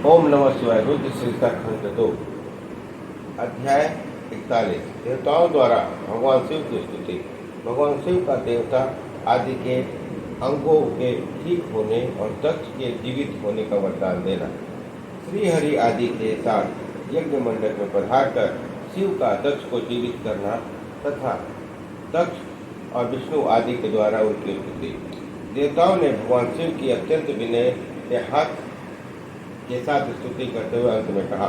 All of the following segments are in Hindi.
ओम नमः शिवाय। रुद्र संहिता खंड 2 अध्याय 41 देवताओं द्वारा भगवान शिव की स्तुति। भगवान शिव का देवता आदि के अंगों के ठीक होने और दक्ष के जीवित होने का वरदान देना। श्री हरि आदि के साथ यज्ञ मंडप में पधार कर शिव का दक्ष को जीवित करना तथा दक्ष और विष्णु आदि के द्वारा उनकी स्तुति। देवताओं ने भगवान शिव की अत्यंत विनय के हाथ के साथ स्तुति करते हुए अंत में कहा,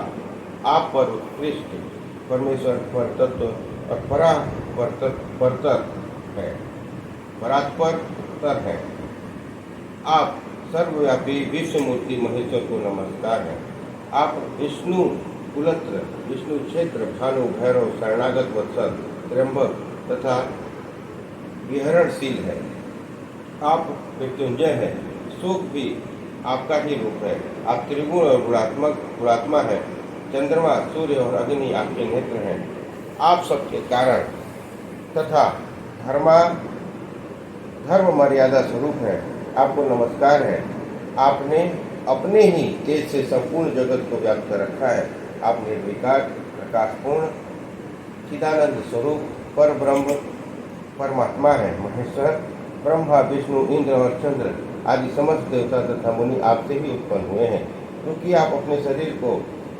आप पर उत्कृष्ट परमेश्वर पर तत्व और परात्पर है। आप सर्वव्यापी विश्वमूर्ति महेश्वर को नमस्कार है। आप विष्णु कुलत्र, विष्णु क्षेत्र, भानु, भैरव, शरणागत वत्सल, त्र्यंबक तथा विहरणशील है। आप मृत्युंजय है। शोक भी आपका ही रूप है। आप त्रिगुण और गुणात्मा है। चंद्रमा, सूर्य और अग्नि आपके नेत्र हैं। आप सबके कारण तथा धर्म मर्यादा स्वरूप है। आपको नमस्कार है। आपने अपने ही तेज से संपूर्ण जगत को व्याप्त रखा है। आप निर्विकार, प्रकाशपूर्ण, चिदानंद स्वरूप पर ब्रह्म परमात्मा है। महेश्वर, ब्रह्मा, विष्णु, इंद्र और चंद्र आदि समस्त देवता तथा मुनि आपसे ही उत्पन्न हुए हैं। क्योंकि आप अपने शरीर को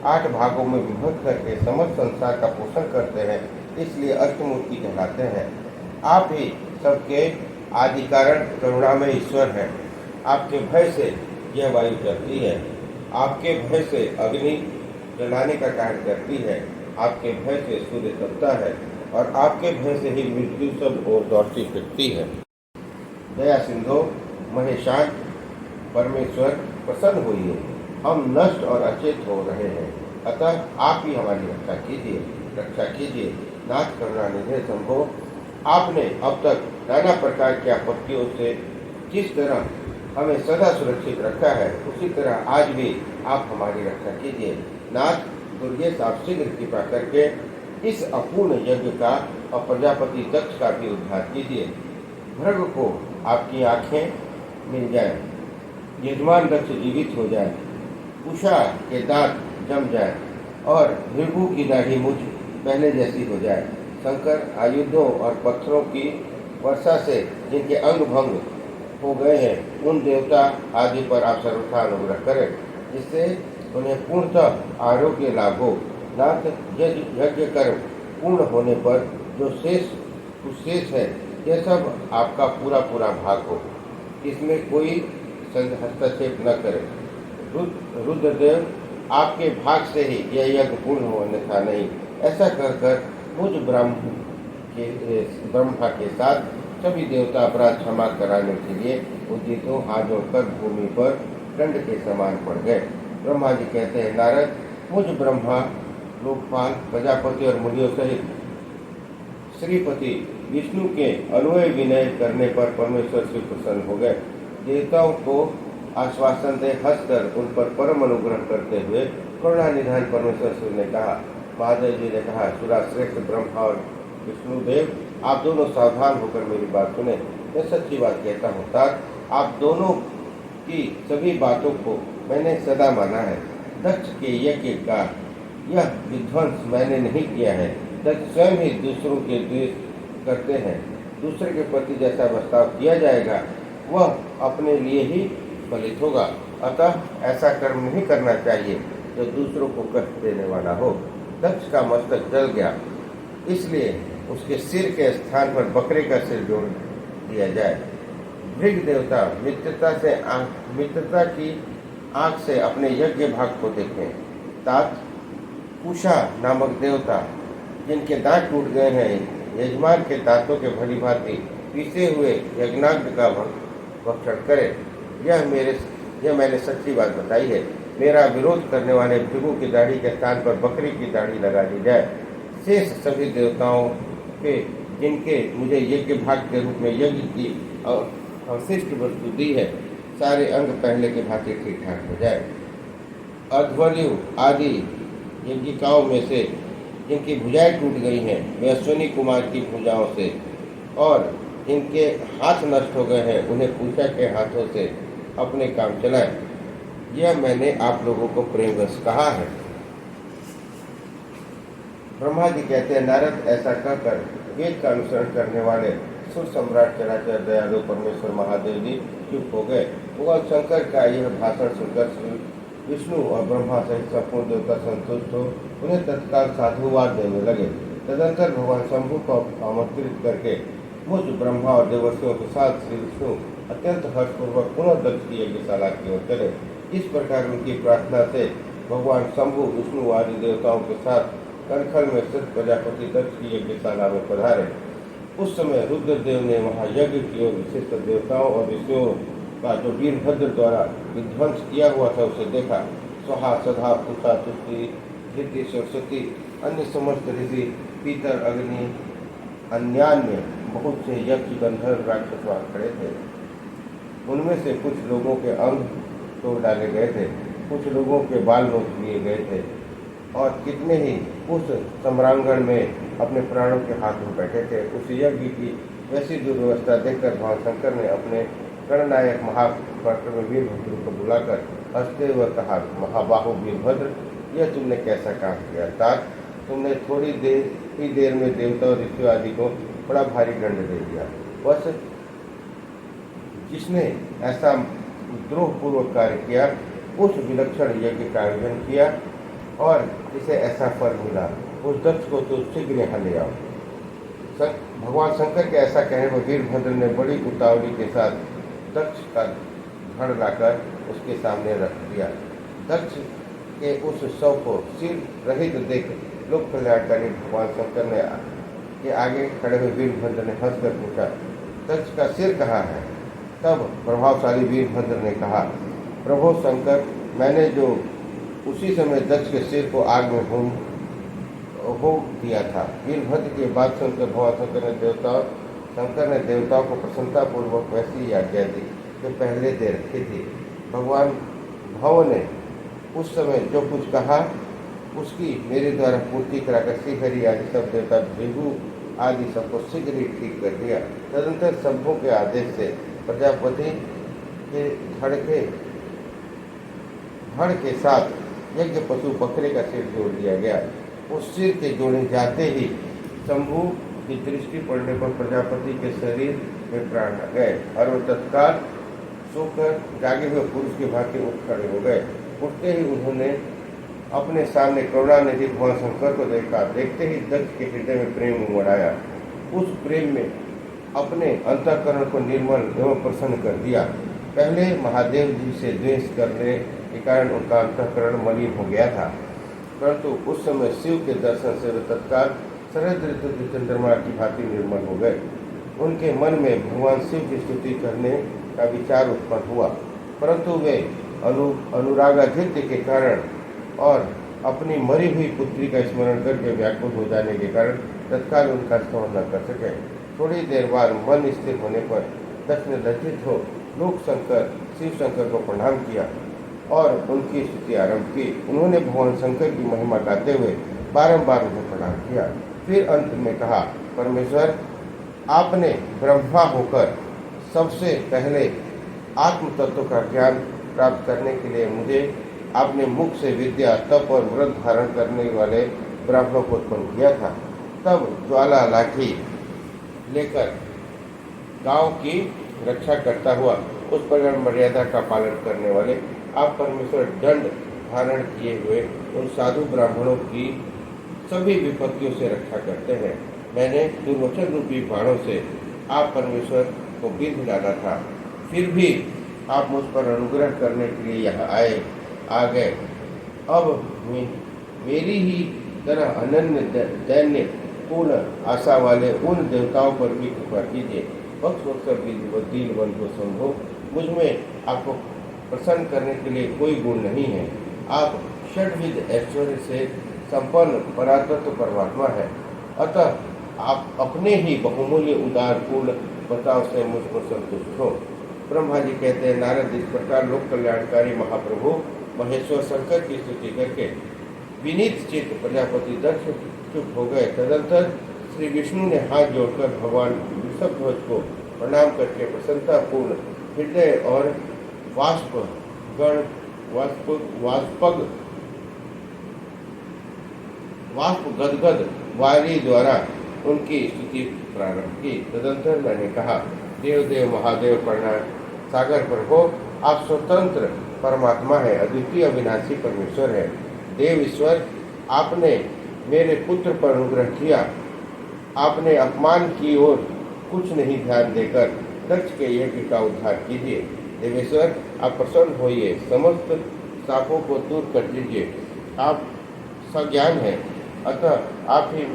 8 भागों में विभक्त करके समस्त संसार का पोषण करते हैं, इसलिए अष्टमूर्ति कहलाते हैं। आप ही सबके आदि कारण करुणामय ईश्वर हैं। आपके भय से यह वायु चलती है। आपके भय से अग्नि जलाने का कार्य करती है। आपके भय से सूर्य तपता है और आपके भय से ही मृत्यु सब ओर दौड़ती फिरती है। दया सिंधु महेशांत परमेश्वर प्रसन्न होइए। हम नष्ट और अचेत हो रहे हैं, अतः आप ही हमारी रक्षा कीजिए। नाथ करुणा निधे शंभो, आपने अब तक नाना प्रकार की आपत्तियों से जिस तरह हमें सदा सुरक्षित रखा है, उसी तरह आज भी आप हमारी रक्षा कीजिए। नाथ दुर्गेश, आप शीघ्र कृपा करके इस अपूर्ण यज्ञ का और प्रजापति दक्ष का भी उद्धार कीजिए। भृग को आपकी आंखें मिल जाए, यजमान दक्ष जीवित हो जाए, उषा के दांत जम जाए और भृगु की दाढ़ी मुझ पहले जैसी हो जाए। शंकर आयुधों और पत्थरों की वर्षा से जिनके अंग भंग हो गए हैं, उन देवता आदि पर आप सर्वथा अनुग्रह करें, जिससे उन्हें पूर्णतः आरोग्य लाभ हो। नाथ, यज्ञ कर्म पूर्ण होने पर जो शेष है, यह सब आपका पूरा भाग हो, इसमें कोई हस्तक्षेप न करे। रुद्रदेव, आपके भाग से ही यह यज्ञ पूर्ण हो, अन्यथा नहीं। ऐसा कर मुझ ब्रह्मा के साथ सभी देवता अपराध क्षमा कराने के लिए उदित हो हाथ जोड़कर भूमि पर दंड के समान पड़ गए। ब्रह्मा जी कहते हैं, नारद, मुझ ब्रह्मा, लोकपाल, प्रजापति और मुनियों सहित श्रीपति विष्णु के अन्वय विनय करने पर परमेश्वर से प्रसन्न हो गए। देवताओं को आश्वासन दे हंसकर उन पर परम अनुग्रह करते हुए करुणा निधान परमेश्वर शिव ने कहा, महादेव जी ने कहा, सुराश्रेष्ठ ब्रह्मा और विष्णुदेव, आप दोनों सावधान होकर मेरी बात सुने। मैं सच्ची बात कहता हूँ, आप दोनों की सभी बातों को मैंने सदा माना है। दक्ष के यज्ञ का यह विध्वंस मैंने नहीं किया है। दक्ष स्वयं ही दूसरों के द्वेष करते हैं। दूसरे के प्रति जैसा बर्ताव किया जाएगा, वह अपने लिए ही फलित होगा। अतः ऐसा कर्म नहीं करना चाहिए जो दूसरों को कष्ट देने वाला हो। दक्ष का मस्तक जल गया, इसलिए उसके सिर के स्थान पर बकरे का सिर जोड़ दिया जाए। भृग देवता मित्रता की आंख से अपने यज्ञ भाग को देखें। तात कुशा नामक देवता, जिनके दांत टूट गए हैं, यजमान के दांतों के भली भांति पीसे हुए यज्ञाग्नि का भक्षण करे। यह मैंने सच्ची बात बताई है। मेरा विरोध करने वाले भृगु की दाढ़ी के स्थान पर बकरी की दाढ़ी लगा दी जाए। शेष सभी देवताओं के जिनके मुझे यज्ञ भाग के रूप में यज्ञ की अवशिष्ट वस्तु दी है, सारे अंग पहले के भांति ठीक ठाक हो जाए। अध्वर्यु आदि यज्ञिकाओं में से जिनकी भुजाएं टूट गई हैं, वे अश्विनी कुमार की भुजाओं से, और जिनके हाथ नष्ट हो गए हैं, उन्हें पूषा के हाथों से अपने काम चलाएं। यह मैंने आप लोगों को प्रेमवश कहा है। ब्रह्मा जी कहते हैं, नारद ऐसा कहकर वेद का अनुसरण करने वाले सुर सम्राट चराचर दयालु परमेश्वर महादेव जी चुप हो गए। भगवान शंकर का यह भाषण सुनकर श्री विष्णु और ब्रह्मा सहित संपूर्ण देवता संतुष्ट हो उन्हें तत्काल साधुवाद देने लगे। तदंतर भगवान शंभु को आमंत्रित करके मुझ ब्रह्मा और देवर्षियों के साथ श्री विष्णु अत्यंत हर्षपूर्वक पुनः दक्ष की यज्ञशाला की ओर चले। इस प्रकार उनकी प्रार्थना से भगवान शंभु विष्णु आदि देवताओं के साथ कनखल में स्थित प्रजापति दक्ष की यज्ञशाला में पधारे। उस समय रुद्रदेव ने वहां यज्ञ की ओर विशिष्ट देवताओं और ऋषियों का जो वीरभद्र द्वारा विध्वंस किया हुआ था उसे देखा। स्वाहा सदा उषा तुष्टि धृति सरस्वती अन्य समस्त ऋषि पीतर अग्नि अन्यान्य बहुत से यज्ञ गंधर्व राक्षस वहां खड़े थे। उनमें से कुछ लोगों के अंग तोड़ डाले गए थे, कुछ लोगों के बाल नोच लिए गए थे और कितने ही उस सम्रांगण में अपने प्राणों के हाथ में बैठे थे। उस यज्ञ की वैसी दुर्व्यवस्था देखकर भगवान शंकर ने अपने गणनायक महापराक्रमी वीरभद्र को बुलाकर हंसते हुए कहा, महाबाहु वीरभद्र, यह तुमने कैसा काम किया? तात तुमने थोड़ी देर में देवता और ऋषियों आदि को बड़ा भारी दंड दे दिया। बस जिसने ऐसा द्रोहपूर्वक कार्य किया उस विलक्षण यज्ञ का आयोजन किया और जिसे ऐसा फल मिला उस दक्ष को तो शीघ्र यहाँ ले आओ। भगवान शंकर के ऐसा कहने पर वीरभद्र ने बड़ी उतावली के साथ दक्ष का धड़ लाकर उसके सामने रख दिया। दक्ष के उस शव को सिर रहित देख लोक कल्याणकारी भगवान शंकर ने के आगे खड़े हुए वीरभद्र ने हंसकर पूछा, दक्ष का सिर कहाँ है? तब प्रभावशाली वीरभद्र ने कहा, प्रभु शंकर, मैंने जो उसी समय दक्ष के सिर को आग में होम दिया था। वीरभद्र की बात सुनकर भगवान शंकर ने देवताओं को प्रसन्नतापूर्वक वैसी आज्ञा दी जो पहले दे रखी थी। भगवान भव ने उस समय जो कुछ कहा उसकी मेरे द्वारा पूर्ति कराकर श्रीहरि आदि सब देवता भृगु आदि सबको शीघ्र ही ठीक कर दिया। तदंतर शंभु के आदेश से प्रजापति के धड़ के साथ यज्ञ पशु बकरे का सिर जोड़ दिया गया। उस सिर के जोड़े जाते ही शंभु की दृष्टि पड़ने पर प्रजापति के शरीर में प्राण आ गए और वो तत्काल सोकर जागे हुए पुरुष के भांति उठ खड़े हो गए। उठते ही उन्होंने अपने सामने करुणानिधि भगवान शंकर को देखा। देखते ही दक्ष के हृदय में प्रेम उमड़ आया। उस प्रेम में अपने अंतःकरण को निर्मल एवं प्रसन्न कर दिया। पहले महादेव जी से द्वेष करने के कारण उनका अंतःकरण मलिन हो गया था, परंतु उस समय शिव के दर्शन से वे तत्काल शरद ऋतु की चंद्रमा की भांति निर्मल हो गए। उनके मन में भगवान शिव की स्तुति करने का विचार उत्पन्न हुआ, परंतु वे अनुरागाधित्य के कारण और अपनी मरी हुई पुत्री का स्मरण करके व्याकुल हो जाने के कारण तत्काल उनका स्मरण न कर सके। थोड़ी देर बाद मन स्थिर होने पर दक्ष ने लज्जित हो लोक शंकर शिव शंकर को प्रणाम किया और उनकी स्तुति आरंभ की। उन्होंने भगवान शंकर की महिमा गाते हुए बारंबार उन्हें प्रणाम किया। फिर अंत में कहा, परमेश्वर, आपने ब्रह्मा होकर सबसे पहले आत्म तत्व का ज्ञान प्राप्त करने के लिए मुझे आपने मुख से विद्या तप और व्रत धारण करने वाले ब्राह्मणों को उत्पन्न किया था। तब ज्वाला लाठी लेकर गांव की रक्षा करता हुआ उस पर मर्यादा का पालन करने वाले आप परमेश्वर दंड धारण किए हुए उन साधु ब्राह्मणों की सभी विपत्तियों से रक्षा करते हैं। मैंने दुर्वचन रूपी बाणों से आप परमेश्वर को बिंध डाला था, फिर भी आप मुझ पर अनुग्रह करने के लिए यहाँ आ गए। अब मेरी ही तरह अनन्य दैन्य पूर्ण आशा वाले उन देवताओं पर भी कृपा कीजिए। भक्त दीन बंधु संभो, मुझ में आपको प्रसन्न करने के लिए कोई गुण नहीं है। आप षड्विध ऐश्वर्य से संपन्न परातत्व परमात्मा है, अतः आप अपने ही बहुमूल्य उदार पूर्ण बर्ताव से मुझ पर संतुष्ट हो। ब्रह्मा जी कहते हैं, नारद इस प्रकार लोक कल्याणकारी महाप्रभु महेश्वर शंकर की स्तुति करके विनीत चित्त प्रजापति दक्ष चुप हो गए। तदंतर श्री विष्णु ने हाथ जोड़कर भगवान ऋषभध्वज को प्रणाम करके प्रसन्नतापूर्ण हृदय और वाष्प गण वाष्प गदगद वारी द्वारा उनकी स्तुति प्रारंभ की। तदंतर मैंने कहा, देव देव महादेव प्रणाम सागर प्रभो, आप स्वतंत्र परमात्मा है, अद्वितीय अविनाशी परमेश्वर है। देव ईश्वर, आपने मेरे पुत्र पर अनुग्रह किया। आपने अपमान की ओर कुछ नहीं ध्यान देकर दक्ष के यज्ञ का उद्धार कीजिए। देवेश्वर, आप प्रसन्न होइए, समस्त शापों को दूर कर दीजिए। आप सज्ञान हैं, अतः आप ही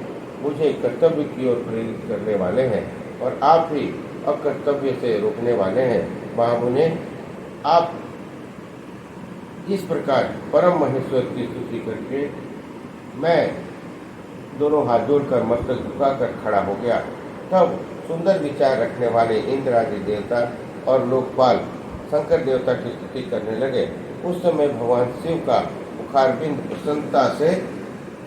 मुझे कर्तव्य की ओर प्रेरित करने वाले हैं और आप ही अकर्तव्य से रोकने वाले हैं। महामुने, आप इस प्रकार परम महेश्वर की स्तुति करके मैं दोनों हाथ जोड़कर मस्तक झुकाकर खड़ा हो गया। तब सुंदर विचार रखने वाले इंद्र आदि देवता और लोकपाल शंकर देवता की स्तुति करने लगे। उस समय भगवान शिव का मुखारबिंद प्रसन्नता से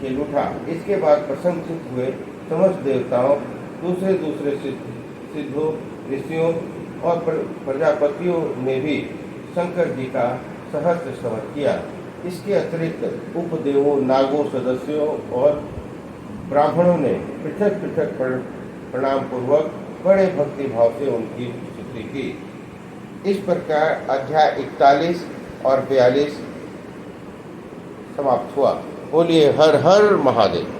खिल उठा। इसके बाद प्रसन्नचित्त हुए समस्त देवताओं, दूसरे दूसरे सिद्धों, ऋषियों और प्रजापतियों ने भी शंकर जी का सहस्त्र स्तवन किया। इसके अतिरिक्त उपदेवों, नागों, सदस्यों और ब्राह्मणों ने पृथक पृथक प्रणाम पूर्वक बड़े भक्ति भाव से उनकी स्तुति की। इस प्रकार अध्याय 41 और 42 समाप्त हुआ। बोलिए हर हर महादेव।